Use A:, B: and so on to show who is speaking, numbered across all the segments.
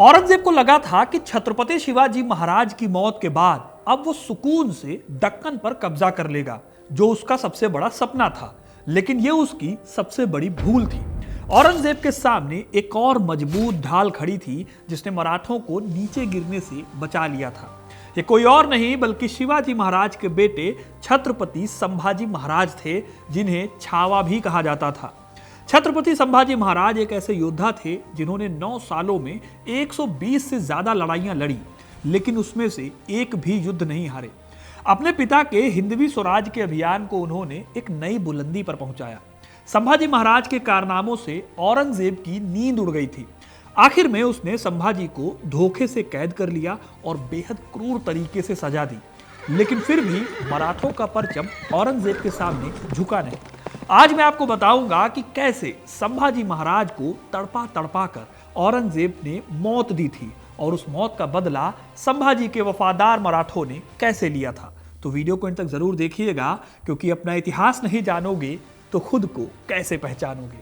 A: औरंगजेब को लगा था कि छत्रपति शिवाजी महाराज की मौत के बाद अब वो सुकून से दक्कन पर कब्जा कर लेगा, जो उसका सबसे बड़ा सपना था। लेकिन ये उसकी सबसे बड़ी भूल थी। औरंगजेब के सामने एक और मजबूत ढाल खड़ी थी, जिसने मराठों को नीचे गिरने से बचा लिया था। ये कोई और नहीं बल्कि शिवाजी महाराज के बेटे छत्रपति संभाजी महाराज थे, जिन्हें छावा भी कहा जाता था। छत्रपति संभाजी महाराज एक ऐसे योद्धा थे जिन्होंने 9 सालों में 120 से ज्यादा लड़ाइयां लड़ी, लेकिन उसमें से एक भी युद्ध नहीं हारे। अपने पिता के हिंदवी स्वराज के अभियान को उन्होंने एक नई बुलंदी पर पहुंचाया। संभाजी महाराज के कारनामों से औरंगजेब की नींद उड़ गई थी। आखिर में उसने संभाजी को धोखे से कैद कर लिया और बेहद क्रूर तरीके से सजा दी। लेकिन फिर भी मराठों का परचम औरंगजेब के सामने झुका नहीं। आज मैं आपको बताऊंगा कि कैसे संभाजी महाराज को तड़पा तड़पा कर औरंगजेब ने मौत दी थी और उस मौत का बदला संभाजी के वफादार मराठों ने कैसे लिया था। तो वीडियो को अंत तक जरूर देखिएगा, क्योंकि अपना इतिहास नहीं जानोगे तो खुद को कैसे पहचानोगे।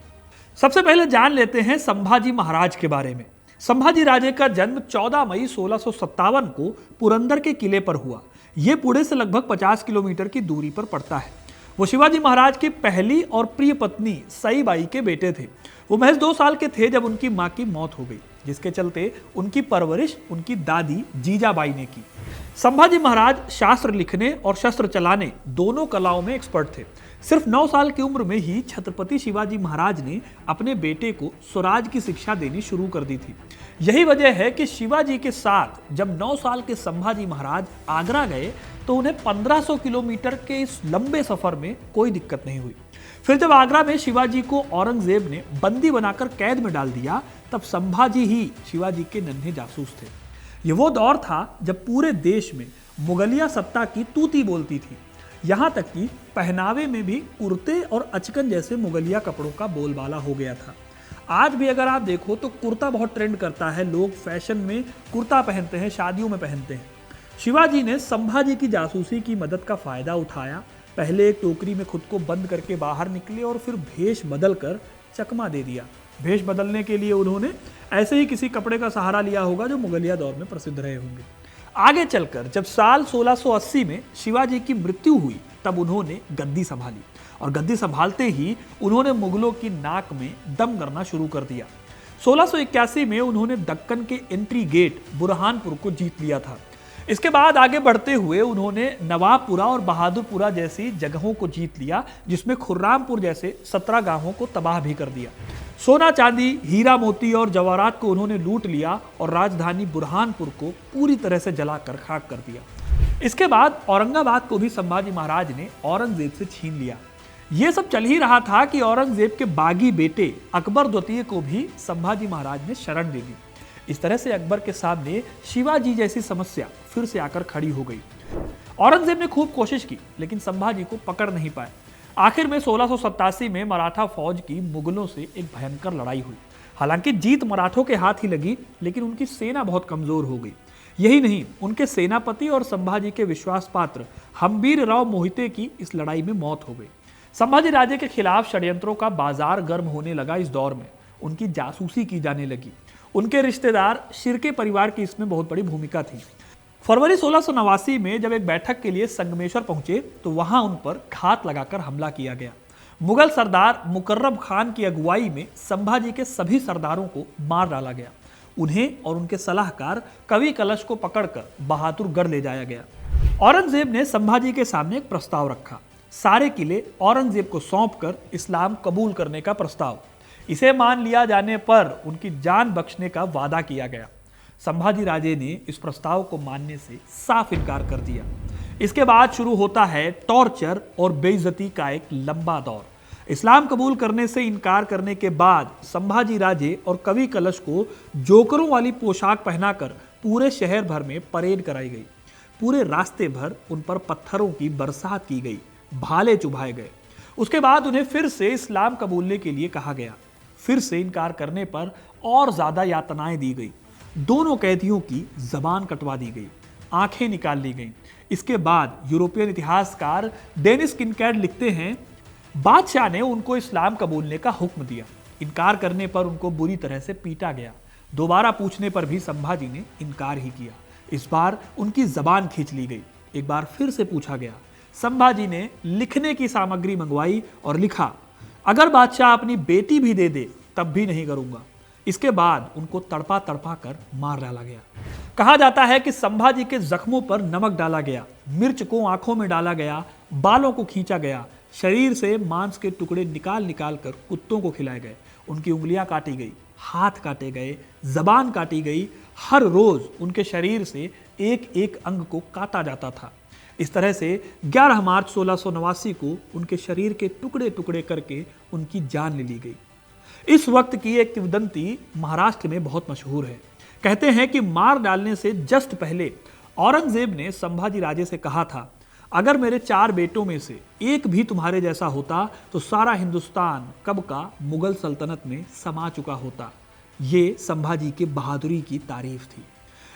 A: सबसे पहले जान लेते हैं संभाजी महाराज के बारे में। संभाजी राजे का जन्म 14 मई 1657 को पुरंदर के किले पर हुआ। यह पुणे से लगभग 50 किलोमीटर की दूरी पर पड़ता है। वो शिवाजी महाराज की पहली और प्रिय पत्नी सईबाई के बेटे थे। वो महज 2 साल के थे जब उनकी मां की मौत हो गई, जिसके चलते उनकी परवरिश उनकी दादी जीजाबाई ने की। संभाजी महाराज शास्त्र लिखने और शस्त्र चलाने दोनों कलाओं में एक्सपर्ट थे। सिर्फ 9 साल की उम्र में ही छत्रपति शिवाजी महाराज ने अपने बेटे को स्वराज की शिक्षा देनी शुरू कर दी थी। यही वजह है कि शिवाजी के साथ जब 9 साल के संभाजी महाराज आगरा गए तो उन्हें 1500 किलोमीटर के इस लंबे सफर में कोई दिक्कत नहीं हुई। फिर जब आगरा में शिवाजी को औरंगजेब ने बंदी बनाकर कैद में डाल दिया, तब संभाजी ही शिवाजी के नन्हे जासूस थे। यह वो दौर था जब पूरे देश में मुगलिया सत्ता की तूती बोलती थी। यहां तक कि पहनावे में भी कुर्ते और अचकन जैसे मुगलिया कपड़ों का बोलबाला हो गया था। आज भी अगर आप देखो तो कुर्ता बहुत ट्रेंड करता है, लोग फैशन में कुर्ता पहनते हैं, शादियों में पहनते हैं। शिवाजी ने संभाजी की जासूसी की मदद का फायदा उठाया। पहले एक टोकरी में खुद को बंद करके बाहर निकले और फिर भेष बदल कर चकमा दे दिया। भेष बदलने के लिए उन्होंने ऐसे ही किसी कपड़े का सहारा लिया होगा जो मुगलिया दौर में प्रसिद्ध रहे होंगे। आगे चलकर जब साल 1680 में शिवाजी की मृत्यु हुई, तब उन्होंने गद्दी संभाली और गद्दी संभालते ही उन्होंने मुगलों की नाक में दम करना शुरू कर दिया। 1681 में उन्होंने दक्कन के एंट्री गेट बुरहानपुर को जीत लिया था। इसके बाद आगे बढ़ते हुए उन्होंने नवाबपुरा और बहादुरपुरा जैसी जगहों को जीत लिया, जिसमें खुर्रामपुर जैसे 17 गांवों को तबाह भी कर दिया। सोना चांदी, हीरा मोती और जवाहरात को उन्होंने लूट लिया और राजधानी बुरहानपुर को पूरी तरह से जलाकर खाक कर दिया। इसके बाद औरंगाबाद को भी संभाजी महाराज ने औरंगजेब से छीन लिया। यह सब चल ही रहा था कि औरंगजेब के बागी बेटे अकबर द्वितीय को भी संभाजी महाराज ने शरण दे दी। इस तरह से अकबर के सामने शिवाजी जैसी समस्या फिर से आकर खड़ी हो गई। औरंगजेब ने खूब कोशिश की, लेकिन संभाजी को पकड़ नहीं पाए। आखिर में 1687 में मराठा फौज की मुगलों से एक भयंकर लड़ाई हुई। हालांकि जीत मराठों के हाथ ही लगी, लेकिन उनकी सेना बहुत कमजोर हो गई। यही नहीं, उनके सेनापति और संभाजी के विश्वास पात्र हम्बीर राव मोहिते की इस लड़ाई में मौत हो गई। संभाजी राजे के खिलाफ षड्यंत्रों का बाजार गर्म होने लगा। इस दौर में उनकी जासूसी की जाने लगी। उनके रिश्तेदार शिर्के परिवार की इसमें बहुत बड़ी भूमिका थी। फरवरी 1689 में जब एक बैठक के लिए संगमेश्वर पहुंचे तो वहां उन पर घात लगाकर हमला किया गया। मुगल सरदार मुकर्रब खान की अगुवाई में संभाजी के सभी सरदारों को मार डाला गया। उन्हें और उनके सलाहकार कवि कलश को पकड़कर बहादुरगढ़ ले जाया गया। औरंगजेब ने संभाजी के सामने एक प्रस्ताव रखा, सारे किले औरंगजेब को सौंपकर इस्लाम कबूल करने का प्रस्ताव। इसे मान लिया जाने पर उनकी जान बख्शने का वादा किया गया। संभाजी राजे ने इस प्रस्ताव को मानने से साफ इनकार कर दिया। इसके बाद शुरू होता है टॉर्चर और बेइज्जती का एक लंबा दौर। इस्लाम कबूल करने से इनकार करने के बाद संभाजी राजे और कवि कलश को जोकरों वाली पोशाक पहनाकर पूरे शहर भर में परेड कराई गई। पूरे रास्ते भर उन पर पत्थरों की बरसात की गई, भाले चुभाए गए। उसके बाद उन्हें फिर से इस्लाम कबूलने के लिए कहा गया। फिर से इनकार करने पर और ज्यादा यातनाएं दी गई। दोनों कैदियों की जबान कटवा दी गई, आंखें निकाल ली गईं। इसके बाद यूरोपियन इतिहासकार डेनिस किनकैड लिखते हैं, बादशाह ने उनको इस्लाम कबूलने का हुक्म दिया। इनकार करने पर उनको बुरी तरह से पीटा गया। दोबारा पूछने पर भी संभाजी ने इनकार ही किया। इस बार उनकी जबान खींच ली गई। एक बार फिर से पूछा गया। संभाजी ने लिखने की सामग्री मंगवाई और लिखा, अगर बादशाह अपनी बेटी भी दे दे तब भी नहीं करूंगा। इसके बाद उनको तड़पा तड़पा कर मार डाला गया। कहा जाता है कि संभाजी के जख्मों पर नमक डाला गया, मिर्च को आंखों में डाला गया, बालों को खींचा गया, शरीर से मांस के टुकड़े निकाल निकाल कर कुत्तों को खिलाए गए, उनकी उंगलियां काटी गई, हाथ काटे गए, जबान काटी गई। हर रोज उनके शरीर से एक एक अंग को काटा जाता था। इस तरह से 11 मार्च 1689 को उनके शरीर के टुकड़े टुकड़े करके उनकी जान ले ली गई। इस वक्त की एक किंवदंती महाराष्ट्र में बहुत मशहूर है। कहते हैं कि मार डालने से जस्ट पहले औरंगजेब ने संभाजी राजे से कहा था, अगर मेरे 4 बेटों में से एक भी तुम्हारे जैसा होता तो सारा हिंदुस्तान कब का मुगल सल्तनत में समा चुका होता। ये संभाजी की बहादुरी की तारीफ थी।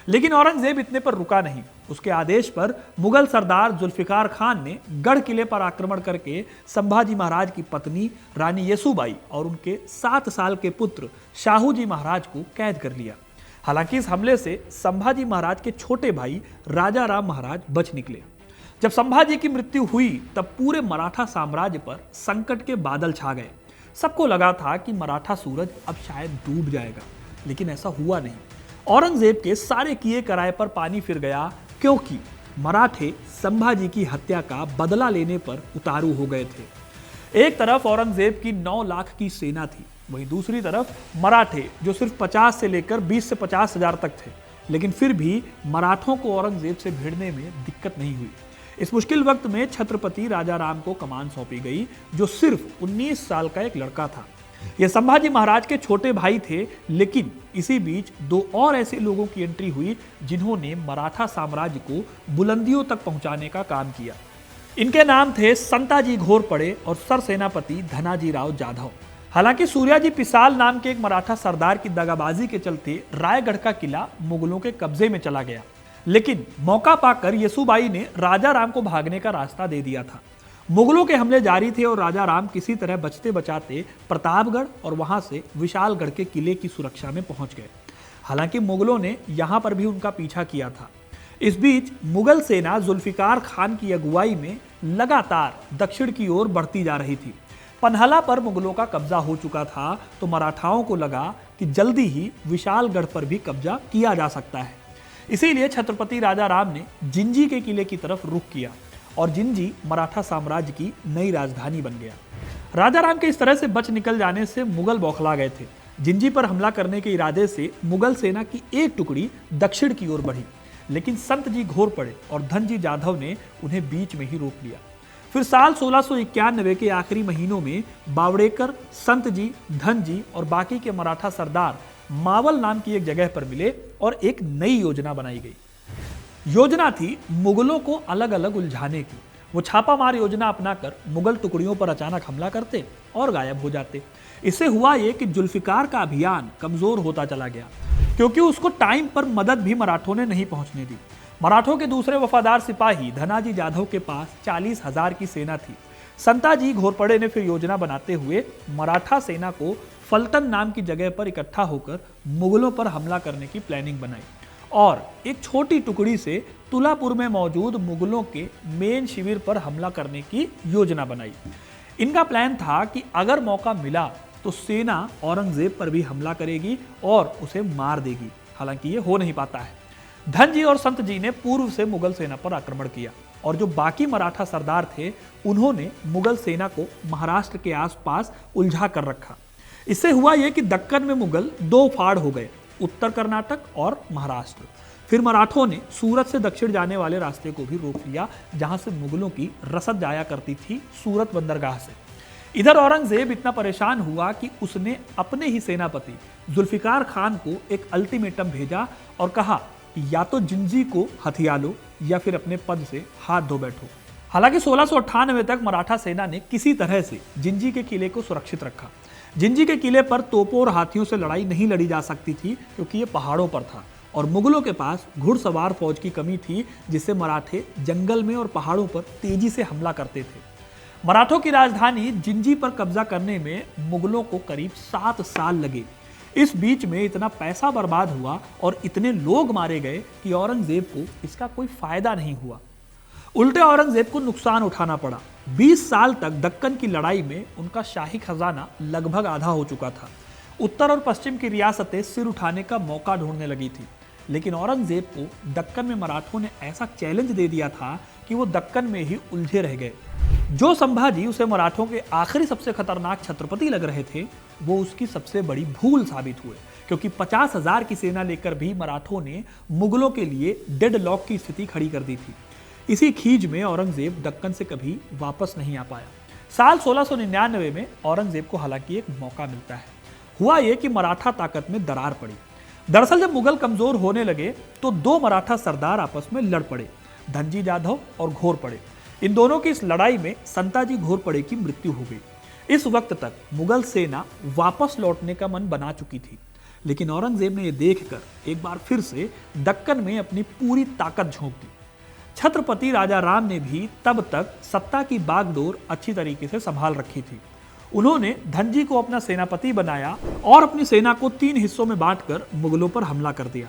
A: लेकिन औरंगजेब इतने पर रुका नहीं। उसके आदेश पर मुगल सरदार जुल्फिकार खान ने गढ़ किले पर आक्रमण करके संभाजी महाराज की पत्नी रानी येसुबाई और उनके 7 साल के पुत्र शाहूजी महाराज को कैद कर लिया। हालांकि इस हमले से संभाजी महाराज के छोटे भाई राजा राम महाराज बच निकले। जब संभाजी की मृत्यु हुई तब पूरे मराठा साम्राज्य पर संकट के बादल छा गए। सबको लगा था कि मराठा सूरज अब शायद डूब जाएगा, लेकिन ऐसा हुआ नहीं। औरंगजेब के सारे किए कराए पर पानी फिर गया, क्योंकि मराठे संभाजी की हत्या का बदला लेने पर उतारू हो गए थे। एक तरफ औरंगजेब की 9 लाख की सेना थी, वहीं दूसरी तरफ मराठे जो सिर्फ 50 से लेकर 20 से 50 हजार तक थे। लेकिन फिर भी मराठों को औरंगजेब से भिड़ने में दिक्कत नहीं हुई। इस मुश्किल वक्त में छत्रपति राजा राम को कमान सौंपी गई, जो सिर्फ 19 साल का एक लड़का था। यह संभाजी महाराज के छोटे भाई थे, लेकिन इसी बीच 2 और ऐसे लोगों की एंट्री हुई जिन्होंने मराठा साम्राज्य को बुलंदियों तक पहुंचाने का काम किया। इनके नाम थे संताजी घोरपड़े और सरसेनापति धनाजी राव जाधव। हालांकि सूर्याजी पिसाल नाम के एक मराठा सरदार की दगाबाजी के चलते रायगढ़ का किला मुगलों के कब्जे में चला गया, लेकिन मौका पाकर येसुबाई ने राजा राम को भागने का रास्ता दे दिया था। मुगलों के हमले जारी थे और राजा राम किसी तरह बचते बचाते प्रतापगढ़ और वहां से विशालगढ़ के किले की सुरक्षा में पहुंच गए। हालांकि मुगलों ने यहां पर भी उनका पीछा किया था। इस बीच मुगल सेना जुल्फिकार खान की अगुवाई में लगातार दक्षिण की ओर बढ़ती जा रही थी। पन्हला पर मुगलों का कब्जा हो चुका था, तो मराठाओं को लगा कि जल्दी ही विशालगढ़ पर भी कब्जा किया जा सकता है। इसीलिए छत्रपति राजा राम ने जिंजी के किले की तरफ रुख किया और जिंजी मराठा साम्राज्य की नई राजधानी बन गया। राजा राम के इस तरह से बच निकल जाने से मुगल बौखला गए थे। जिंजी पर हमला करने के इरादे से मुगल सेना की एक टुकड़ी दक्षिण की ओर बढ़ी, लेकिन संतजी घोरपड़े और धनजी जाधव ने उन्हें बीच में ही रोक लिया। फिर साल 1691 के आखिरी महीनों में बावड़ेकर, संतजी, धनजी और बाकी के मराठा सरदार मावल नाम की एक जगह पर मिले और एक नई योजना बनाई गई। योजना थी मुगलों को अलग अलग उलझाने की। वो छापामार योजना अपनाकर मुगल टुकड़ियों पर अचानक हमला करते और गायब हो जाते। इससे हुआ ये कि जुल्फिकार का अभियान कमजोर होता चला गया, क्योंकि उसको टाइम पर मदद भी मराठों ने नहीं पहुंचने दी। मराठों के दूसरे वफादार सिपाही धनाजी जाधव के पास 40,000 की सेना थी। संताजी घोरपड़े ने फिर योजना बनाते हुए मराठा सेना को फलटन नाम की जगह पर इकट्ठा होकर मुगलों पर हमला करने की प्लानिंग बनाई और एक छोटी टुकड़ी से तुलापुर में मौजूद मुगलों के मेन शिविर पर हमला करने की योजना बनाई। इनका प्लान था कि अगर मौका मिला तो सेना औरंगजेब पर भी हमला करेगी और उसे मार देगी। हालांकि ये हो नहीं पाता है। धनजी और संतजी ने पूर्व से मुगल सेना पर आक्रमण किया और जो बाकी मराठा सरदार थे उन्होंने मुगल सेना को महाराष्ट्र के आसपास उलझा कर रखा। इससे हुआ यह कि दक्कन में मुगल 2 फाड़ हो गए, उत्तर कर्नाटक और महाराष्ट्र। फिर मराठों ने सूरत से दक्षिण जाने वाले रास्ते को भी रोक लिया, जहां से मुगलों की रसद जाया करती थी सूरत बंदरगाह से। इधर औरंगजेब इतना परेशान हुआ कि उसने अपने ही सेनापति जुल्फिकार खान को एक अल्टीमेटम भेजा और कहा कि या तो जिंजी को हथिया लो या फिर अपने पद से हाथ धो बैठो। हालांकि 1698 तक मराठा सेना ने किसी तरह से जिंजी के किले को सुरक्षित रखा। जिंजी के किले पर तोपों और हाथियों से लड़ाई नहीं लड़ी जा सकती थी, क्योंकि ये पहाड़ों पर था और मुगलों के पास घुड़सवार फौज की कमी थी, जिससे मराठे जंगल में और पहाड़ों पर तेजी से हमला करते थे। मराठों की राजधानी जिंजी पर कब्जा करने में मुगलों को करीब 7 साल लगे। इस बीच में इतना पैसा बर्बाद हुआ और इतने लोग मारे गए कि औरंगजेब को इसका कोई फायदा नहीं हुआ। उल्टे औरंगजेब को नुकसान उठाना पड़ा। 20 साल तक दक्कन की लड़ाई में उनका शाही खजाना लगभग आधा हो चुका था। उत्तर और पश्चिम की रियासतें सिर उठाने का मौका ढूंढने लगी थी, लेकिन औरंगजेब को दक्कन में मराठों ने ऐसा चैलेंज दे दिया था कि वो दक्कन में ही उलझे रह गए। जो संभाजी उसे मराठों के आखिरी सबसे खतरनाक छत्रपति लग रहे थे, वो उसकी सबसे बड़ी भूल साबित हुए, क्योंकि 50,000 की सेना लेकर भी मराठों ने मुगलों के लिए डेड लॉक की स्थिति खड़ी कर दी थी। इसी खींच में औरंगजेब दक्कन से कभी वापस नहीं आ पाया। साल 1699 में औरंगजेब को हालांकि एक मौका मिलता है। हुआ यह कि मराठा ताकत में दरार पड़ी। दरअसल जब मुगल कमजोर होने लगे तो दो मराठा सरदार आपस में लड़ पड़े, धनजी जाधव और घोरपड़े। इन दोनों की इस लड़ाई में संताजी घोरपड़े की मृत्यु हो गई। इस वक्त तक मुगल सेना वापस लौटने का मन बना चुकी थी, लेकिन औरंगजेब ने यह देखकर एक बार फिर से दक्कन में अपनी पूरी ताकत झोंक दी। छत्रपति राजा राम ने भी तब तक सत्ता की बागडोर अच्छी तरीके से संभाल रखी थी। उन्होंने धनजी को अपना सेनापति बनाया और अपनी सेना को 3 हिस्सों में बांटकर मुगलों पर हमला कर दिया।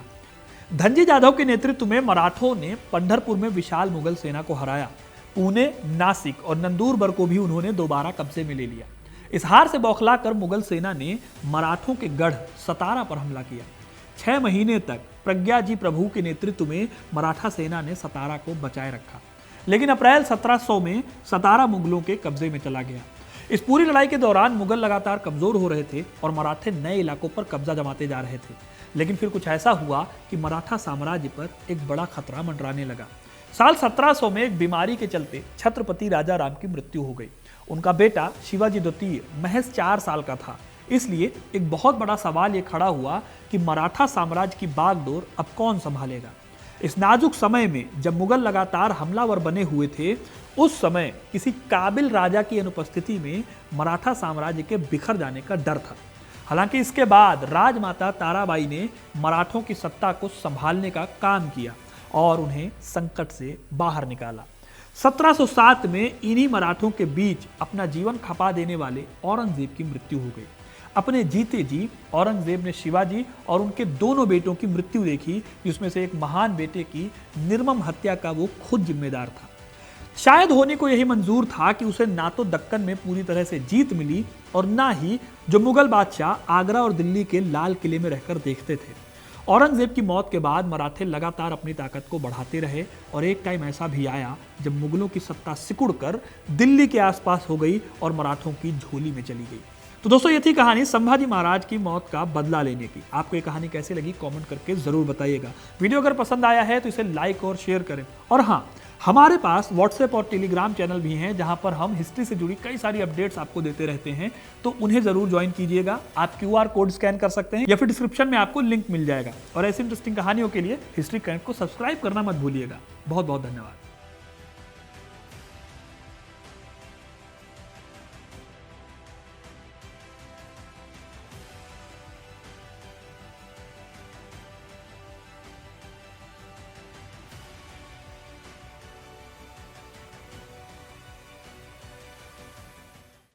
A: धनजी जाधव के नेतृत्व में मराठों ने पंढरपुर में विशाल मुगल सेना को हराया। पुणे, नासिक और नंदुरबार को भी उन्होंने दोबारा कब्जे में ले लिया। इस हार से बौखलाकर मुगल सेना ने मराठों के गढ़ सतारा पर हमला किया। 6 महीने तक प्रज्ञाजी प्रभु के नेतृत्व में मराठा सेना ने सतारा को बचाए रखा, लेकिन अप्रैल 1700 में सतारा मुगलों के कब्जे में चला गया। इस पूरी लड़ाई के दौरान मुगल लगातार कमजोर हो रहे थे और मराठे नए इलाकों पर कब्जा जमाते जा रहे थे। लेकिन फिर कुछ ऐसा हुआ कि मराठा साम्राज्य पर एक बड़ा खतरा मंडराने लगा। साल 1700 में एक बीमारी के चलते छत्रपति राजा राम की मृत्यु हो गई। उनका बेटा शिवाजी द्वितीय महज 4 साल का था। इसलिए एक बहुत बड़ा सवाल ये खड़ा हुआ कि मराठा साम्राज्य की बागडोर अब कौन संभालेगा। इस नाजुक समय में जब मुगल लगातार हमलावर बने हुए थे, उस समय किसी काबिल राजा की अनुपस्थिति में मराठा साम्राज्य के बिखर जाने का डर था। हालांकि इसके बाद राजमाता ताराबाई ने मराठों की सत्ता को संभालने का काम किया और उन्हें संकट से बाहर निकाला। 1707 में इन्हीं मराठों के बीच अपना जीवन खपा देने वाले औरंगजेब की मृत्यु हो गई। अपने जीते जी औरंगजेब ने शिवाजी और उनके दोनों बेटों की मृत्यु देखी, जिसमें से एक महान बेटे की निर्मम हत्या का वो खुद जिम्मेदार था। शायद होने को यही मंजूर था कि उसे ना तो दक्कन में पूरी तरह से जीत मिली और ना ही जो मुगल बादशाह आगरा और दिल्ली के लाल किले में रहकर देखते थे। औरंगजेब की मौत के बाद मराठे लगातार अपनी ताकत को बढ़ाते रहे और एक टाइम ऐसा भी आया जब मुगलों की सत्ता सिकुड़कर दिल्ली के आसपास हो गई और मराठों की झोली में चली गई। तो दोस्तों, ये थी कहानी संभाजी महाराज की मौत का बदला लेने की। आपको ये कहानी कैसी लगी कमेंट करके जरूर बताइएगा। वीडियो अगर पसंद आया है तो इसे लाइक और शेयर करें। और हाँ, हमारे पास व्हाट्सएप और टेलीग्राम चैनल भी हैं, जहां पर हम हिस्ट्री से जुड़ी कई सारी अपडेट्स आपको देते रहते हैं, तो उन्हें जरूर ज्वाइन कीजिएगा। आप QR कोड स्कैन कर सकते हैं या फिर डिस्क्रिप्शन में आपको लिंक मिल जाएगा। और ऐसी इंटरेस्टिंग कहानियों के लिए हिस्ट्री कनेक्ट को सब्सक्राइब करना मत भूलिएगा। बहुत बहुत धन्यवाद।